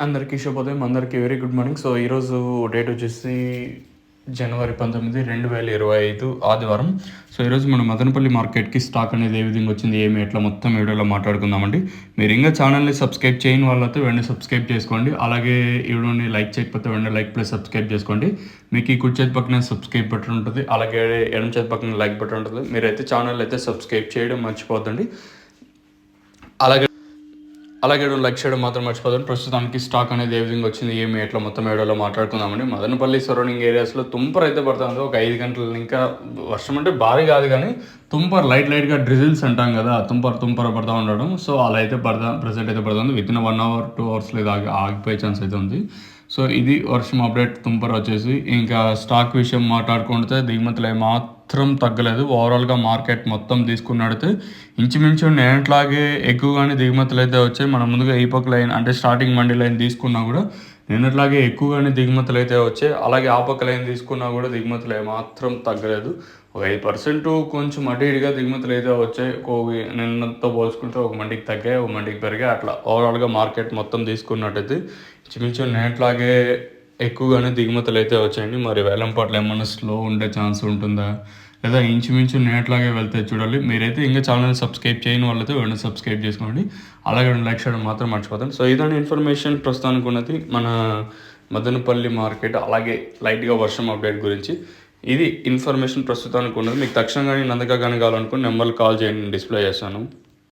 అందరికీ శుభోదయం. అందరికీ వెరీ గుడ్ మార్నింగ్. సో, ఈరోజు డేట్ వచ్చేసి జనవరి 19, 2025 ఆదివారం. సో, ఈరోజు మనం మదనపల్లి మార్కెట్‌కి స్టాక్ అనేది ఏ విధంగా వచ్చింది, ఏమి ఎట్లా మొత్తం వీడియోలో మాట్లాడుకుందామండి. మీరు ఇంకా ఛానల్‌ని సబ్స్క్రైబ్ చేయని వాళ్ళైతే వెంటనే సబ్స్క్రైబ్ చేసుకోండి. అలాగే ఈ వీడియోని లైక్ చేయకపోతే వెంటనే లైక్ ప్లస్ సబ్స్క్రైబ్ చేసుకోండి. మీకు ఈ కుడి చేతి పక్కన సబ్స్క్రైబ్ బటన్ ఉంటుంది. అలాగే ఎడమ చేతి పక్కన లైక్ బటన్ ఉంటుంది. మీరైతే ఛానల్ అయితే సబ్స్క్రైబ్ చేయడం మర్చిపోద్దండి. అలాగే లైక్ చేయడం మాత్రం మర్చిపోదండి. ప్రస్తుతానికి స్టాక్ అనేది ఏ విధంగా వచ్చింది, ఏమి ఎట్లా మొత్తం వీడియోలో మాట్లాడుకుందామండి. మదనపల్లి సరౌండింగ్ ఏరియాస్లో తుంపర్ అయితే పడుతుంది. ఒక 5 గంటలు ఇంకా వర్షం అంటే భారీ కాదు, కానీ తుంపర్ లైట్గా డ్రిజిల్స్ అంటాం కదా, తుంపర పడుతూ ఉండడం. సో అలా అయితే ప్రెసెంట్ అయితే పడుతుంది. వితిన్ 1 అవర్ 2 అవర్స్ లేదా ఆగిపోయే ఛాన్స్ అయితే ఉంది. సో ఇది వర్షం అప్డేట్ తుంపర్ వచ్చేసి. ఇంకా స్టాక్ విషయం మాట్లాడుకుంటే దిగుమతులు మాత్రం తగ్గలేదు. ఓవరాల్గా మార్కెట్ మొత్తం తీసుకున్నట్టయితే ఇంచుమించు నేనట్లాగే ఎక్కువగానే దిగుమతులు అయితే వచ్చాయి. మనం ముందుగా ఈ పక్క లైన్ అంటే స్టార్టింగ్ మండీ లైన్ తీసుకున్నా కూడా నిన్నట్లాగే ఎక్కువగానే దిగుమతులు అయితే వచ్చాయి. అలాగే ఆ పక్క లైన్ తీసుకున్నా కూడా దిగుమతులు ఏమాత్రం తగ్గలేదు. ఒక 5% కొంచెం అటు ఇటుగా దిగుమతులు అయితే వచ్చాయి. నిన్నతో పోల్చుకుంటే ఒక మండికి తగ్గాయి, ఒక మండికి పెరిగాయి. అట్లా ఓవరాల్గా మార్కెట్ మొత్తం తీసుకున్నట్టయితే ఇంచుమించు నేట్లాగే ఎక్కువగానే దిగుమతులు అయితే వచ్చాయండి. మరి వేలంపాట్లు ఏమన్నా స్లో ఉండే ఛాన్స్ ఉంటుందా, లేదా ఇంచుమించు నేట్లాగే వెళ్తే చూడాలి. మీరైతే ఇంకా ఛానల్ సబ్స్క్రైబ్ చేయని వాళ్ళైతే వెంటనే సబ్స్క్రైబ్ చేసుకోండి. అలాగే లైక్ చేయడం మాత్రం మర్చిపోతాను. సో ఇదాని ఇన్ఫర్మేషన్ ప్రస్తుతానికి ఉన్నది మన మదనపల్లి మార్కెట్, అలాగే లైట్గా వర్షం అప్డేట్ గురించి. ఇది ఇన్ఫర్మేషన్ ప్రస్తుతానికి ఉన్నది. మీకు తక్షణంగా నందక కానీ కావాలనుకుని నెంబర్లు కాల్ చేయండి, డిస్ప్లే చేస్తాను.